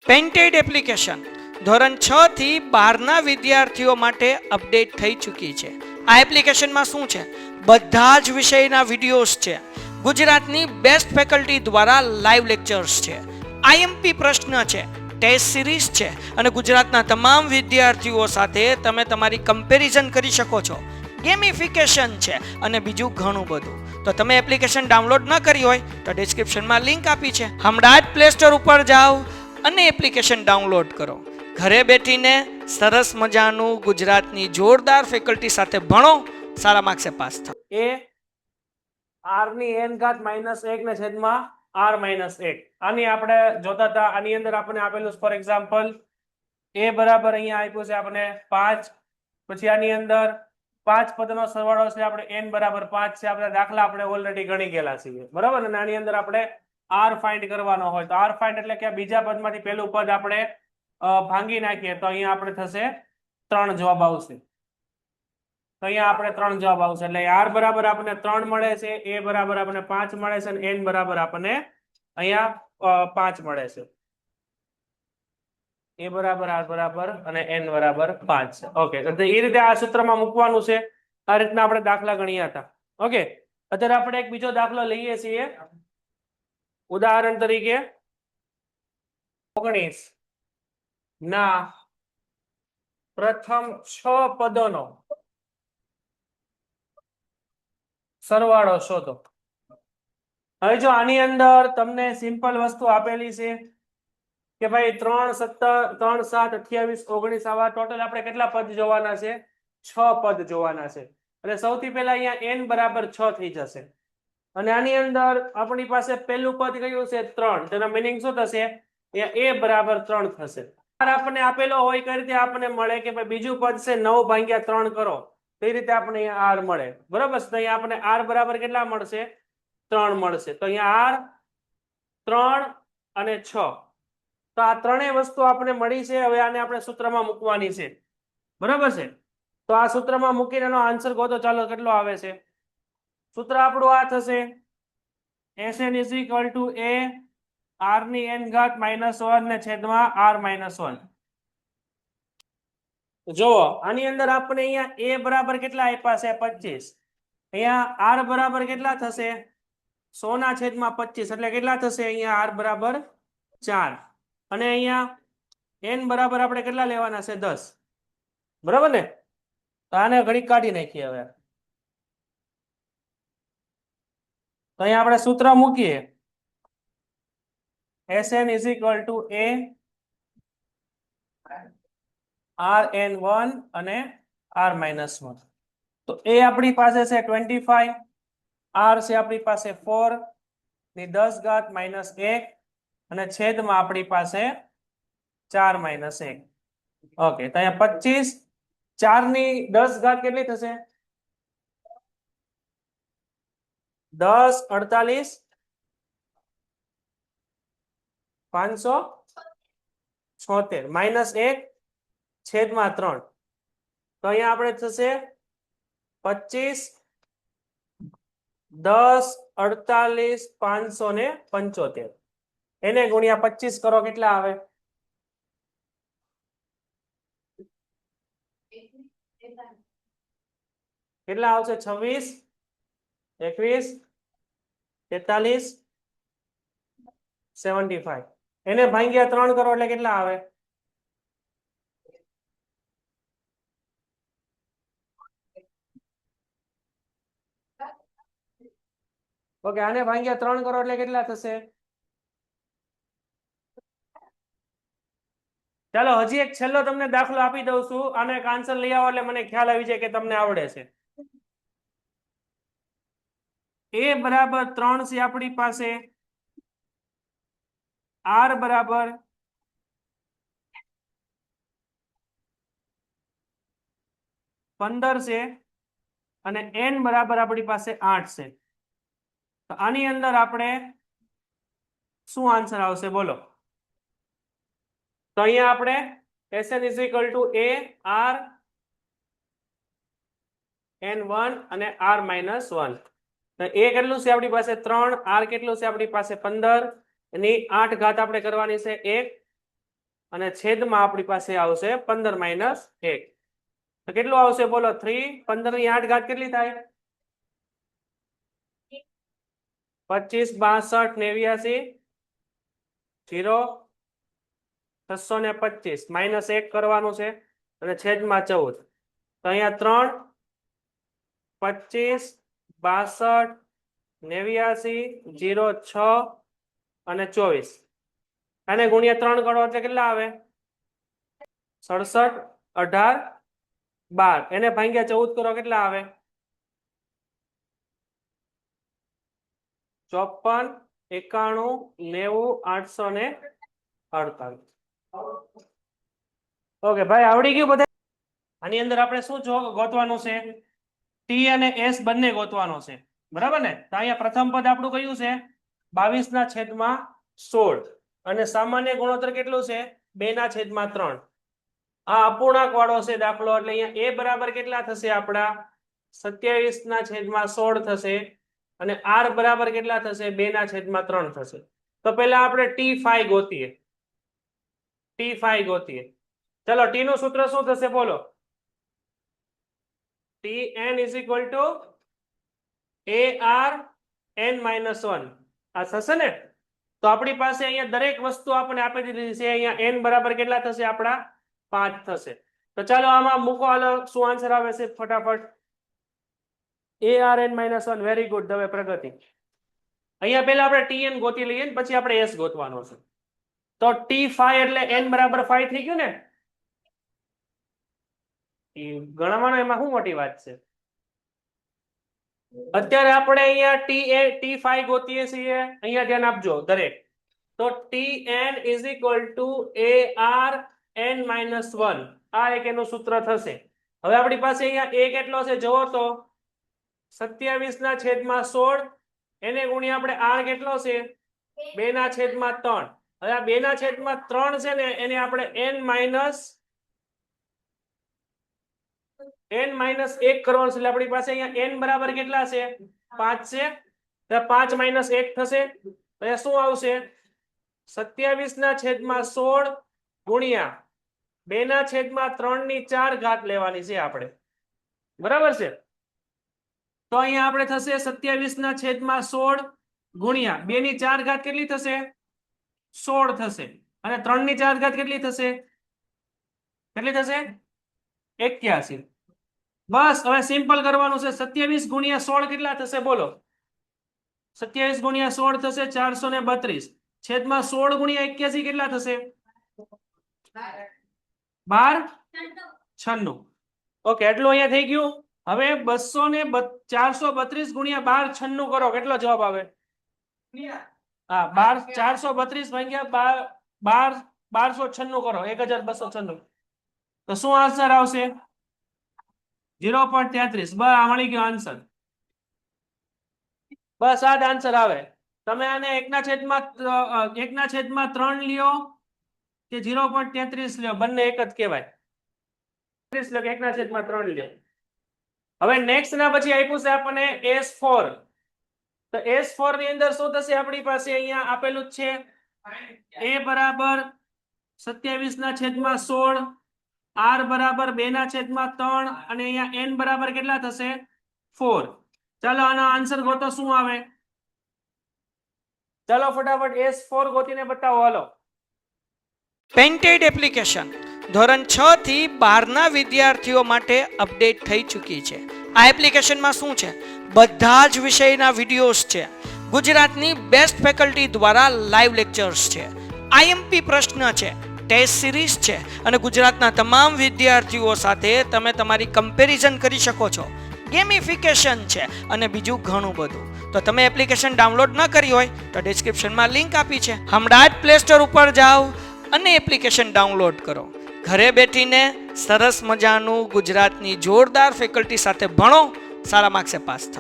Painted application ધોરણ 6 થી 12ના વિદ્યાર્થીઓ માટે અપડેટ થઈ ચૂકી છે. આ એપ્લિકેશનમાં શું છે? બધા જ વિષયના વિડીયોઝ છે. ગુજરાતની બેસ્ટ ફેકલ્ટી દ્વારા લાઈવ લેક્ચર્સ છે. આઈએમપી પ્રશ્ન છે, ટેસ્ટ સિરીઝ છે અને ગુજરાતના તમામ વિદ્યાર્થીઓ સાથે તમે તમારી કમ્પેરિઝન કરી શકો છો. ગેમિફિકેશન છે અને બીજું ઘણું બધું. તો તમે એપ્લિકેશન ડાઉનલોડ ન કરી હોય તો ડિસ્ક્રિપ્શનમાં લિંક આપી છે. હમણાં જ પ્લે સ્ટોર ઉપર જાઓ અને એપ્લિકેશન ડાઉનલોડ કરો. ઘરે બેઠીને સરસ મજાનું ગુજરાતની જોરદાર ફેકલ્ટી સાથે ભણો, સારા માર્ક્સે પાસ થાઓ. એ r ની n ઘાત -1 ને છેદમાં r - 1 આની આપણે જોતા હતા. આની અંદર આપણે આપેલું ફોર એક્ઝામ્પલ a બરાબર અહીંયા આપ્યું છે આપણે 5, પછી આની અંદર 5 પદનો સરવાળો છે આપણે n બરાબર 5 છે. આપણે દાખલા આપણે ઓલરેડી ગણી ગયેલા છીએ, બરાબર. અને આની અંદર આપણે r ફાઇન્ડ કરવાનો હોય તો r ફાઇન્ડ એટલે કે બીજા પદમાંથી પહેલું પદ આપણે ભાંગી નાખીએ તો અહીંયા આપણે થશે 3 જવાબ આવશે. તો અહીંયા આપણે 3 જવાબ આવશે. એટલે r બરાબર આપણને 3 મળે છે, a બરાબર આપણને 5 મળે છે અને n બરાબર આપણને અહીંયા 5 મળે છે. a બરાબર r બરાબર અને n બરાબર 5 છે. ઓકે, તો એ રીતે આ સૂત્રમાં મૂકવાનું છે. આ રીતના આપણે દાખલા ગણ્યા હતા. ઓકે, અત્યારે આપણે એક બીજો દાખલો લઈએ છીએ. ઉદાહરણ તરીકે 19 ના પ્રથમ 6 પદોનો સરવાળો શોધો. હવે જો આની અંદર તમને સિમ્પલ વસ્તુ આપેલી છે કે ભાઈ 3, 17, 3, 7, 28, 19 આવા ટોટલ આપણે કેટલા પદ જોવાના છે? 6 પદ જોવાના છે. એટલે સૌથી પહેલા અહીંયા n બરાબર 6 થઈ જશે. અને આની અંદર આપણી પાસે પહેલું પદ કયું છે? 3. તેનો મીનિંગ શું થશે? અહીંયા a બરાબર 3 થશે. આપણને આપેલો હોય કઈ રીતે આપણને મળે કે ભાઈ બીજું પદ છે 9 ભાગ્યા 3 કરો તો એ રીતે આપણે અહીંયા r મળે, બરાબર. તો અહીંયા આપણને r બરાબર કેટલા મળશે? 3 મળશે. તો અહીંયા r 3 અને 6, તો આ ત્રણેય વસ્તુ આપણે મળી છે. હવે આને આપણે સૂત્રમાં મૂકવાની છે, બરાબર છે. તો આ સૂત્રમાં મૂકીને એનો આન્સર ગોતો. ચાલો કેટલો આવે છે? સૂત્ર આપણું આ થશે Sn a r ની n ઘાત -1 ને છેદમાં r - 1. જો આની અંદર આપણે અહીંયા a બરાબર કેટલા આપ્યા છે? 25. અહીંયા r બરાબર કેટલા થશે? 100 ના છેદમાં 25 એટલે કેટલા થશે? અહીંયા r બરાબર 4 અને અહીંયા n બરાબર આપણે કેટલા લેવાના છે? 10, બરાબર ને. તો આને ઘડી કાઢી નાખીએ. હવે તો અહીંયા આપણે સૂત્ર મૂકીએ. Sn a rn1 અને r - 1. તો a આપણી પાસે છે 25, r છે આપણી પાસે 4 ની 10 ઘાત -1 અને છેદમાં આપણી પાસે 4 - 1. ઓકે, તો અહીંયા 25, 4 ની 10 ઘાત કેટલી થશે? 10, 48, 576 -1 છેદમાં 3. તો અહીંયા આપણે થશે 25, 10, 48, 575. એને ગુણ્યા 25 કરો કેટલા આવે? કેટલા આવશે? 26, 21, 43, 75. એને ભાગ્યા 3 કરો એટલે કેટલા આવે? ઓકે, આને ભાગ્યા 3 કરો એટલે કેટલા થશે? ચાલો હજી એક છેલ્લો તમને દાખલો આપી દઉં છું. આનો એક આન્સર લઈ આવો એટલે મને ખ્યાલ આવી જાય કે તમને આવડે છે. a બરાબર 3 છે આપણી પાસે, r બરાબર 15 છે અને n બરાબર આપણી પાસે 8 છે. તો આની અંદર આપણે શું આન્સર આવશે બોલો? તો અહીંયા આપણે Sn a r n1 અને r - 1. તો a કેટલું છે આપણી પાસે? 3. r કેટલું છે આપણી પાસે? 15. એની 8 ઘાત આપણે કરવાની છે 1 અને છેદમાં આપણી પાસે આવશે 15 - 1. તો કેટલું આવશે બોલો? 3 15 ની 8 ઘાત કેટલી થાય? 25 62 89 0 625 -1 કરવાનું છે અને છેદમાં 14. તો અહીંયા 3 25 62 89 0 6 અને 24 અને ગુણ્યા 3 કરો એટલે કેટલા આવે? 67 18 12 એને ભાગ્યા 14 કરો કેટલા આવે? 54 91 90 848. ઓકે ભાઈ, આવડી ગયું બધા? આની અંદર આપણે શું ગોતવાનું છે? ટી અને એસ બંને ગોતવાનો છે, બરાબર ને? તો અહીંયા પ્રથમ પદ આપણું કયું છે? 22/16 અને સામાન્ય ગુણોત્તર કેટલું છે? 2/3. આ અપૂર્ણાંક વાળો છે દાખલો, એટલે અહીંયા એ બરાબર કેટલા થશે આપણા? 27/16 થશે અને આર બરાબર કેટલા થશે? 2/3 થશે. તો પહેલા આપણે T5 ગોતીએ. ચલો, ટી નું સૂત્ર શું થશે બોલો? Tn = ARn-1. આ થશે ને? તો આપણી પાસે અહીંયા દરેક વસ્તુ આપણે આપી દીધી છે. અહીંયા n બરાબર કેટલા થશે આપણા? 5 થશે. તો ચાલો આમાં મૂકો, હાલો શું આન્સર આવે છે ફટાફટ. ARn-1. વેરી ગુડ દવે પ્રગતિ. અહીંયા પહેલા આપણે Tn ગોતી લઈએ ને પછી આપણે s ગોતવાનો છે. તો T5 એટલે n બરાબર 5 થઈ ગયું ને? ગણવાનો એમાં શું મોટી વાત છે? અત્યારે આપણે અહીંયા T5 ગોતીએ છીએ. અહીંયા ધ્યાન આપજો દરેક. તો Tn = ARn-1. આ એક એનું સૂત્ર થશે. હવે આપણી પાસે અહીંયા a કેટલો છે જોવો તો 27/16 એને ગુણ્યા આપણે r કેટલો છે? 2/3. હવે આ 2/3 છે ને એને આપણે n-1 કરવાનું છે. એટલે આપણી પાસે અહીંયા n બરાબર કેટલા છે? 5 છે. તો 5 - 1 થશે. તો શું આવશે? 27/16 ગુણ્યા 2/3 4 ઘાત લેવાની છે આપણે, બરાબર છે? તો અહીંયા આપણે થશે 27/16 ગુણ્યા 2/4 ઘાત કેટલી થશે? 16 થશે. અને 3/4 ઘાત કેટલી થશે? 81. બસ હવે સિમ્પલ કરવાનું છે. 27 × 16 કેટલા થશે બોલો? 27 × 16 થશે 432. છેદમાં 16 × 81 કેટલા થશે? 1296. ઓકે, એટલું અહીંયા થઈ ગયું. હવે 432 × 1296 કરો, કેટલો જવાબ આવે? હા, 432 ભાગ્યા 1296 કરો, 1296. તો શું આન્સર આવશે? 0.33. બસ આ મળી ગયો આન્સર. બસ આ જ આન્સર આવે. તમે આને 1/3 લ્યો કે 0.33 લ્યો, બંને એક જ કહેવાય. 1/3 લ્યો. હવે નેક્સ્ટ ના પછી આપ્યું છે આપણને S4. તો S4 ની અંદર શું થશે? આપણી પાસે અહીંયા આપેલું જ છે a બરાબર 27/16, r બરાબર 2/3 અને અહીંયા n બરાબર કેટલા થશે? 4. ચાલો આનો આન્સર ગોતો, શું આવે? ચાલો ફટાફટ S4 ગોતીને બતાવો. હાલો. પેન્ટેડ એપ્લિકેશન ધોરણ 6 થી 12 ના વિદ્યાર્થીઓ માટે અપડેટ થઈ ચૂકી છે. આ એપ્લિકેશનમાં શું છે? બધા જ વિષયના વિડીયોઝ છે. ગુજરાતની બેસ્ટ ફેકલ્ટી દ્વારા લાઈવ લેક્ચર્સ છે. આઈએમપી પ્રશ્ન છે, ટેસ્ટ સિરીઝ છે અને ગુજરાતના તમામ વિદ્યાર્થીઓ સાથે તમે તમારી કમ્પેરિઝન કરી શકો છો. ગેમિફિકેશન છે અને બીજું ઘણું બધું. તો તમે એપ્લિકેશન ડાઉનલોડ ન કરી હોય તો ડિસ્ક્રિપ્શનમાં લિંક આપી છે. હમણાં જ પ્લે સ્ટોર ઉપર જાઓ અને એપ્લિકેશન ડાઉનલોડ કરો. ઘરે બેઠીને સરસ મજાનું ગુજરાતની જોરદાર ફેકલ્ટી સાથે ભણો, સારા માર્ક્સે પાસ થાઓ.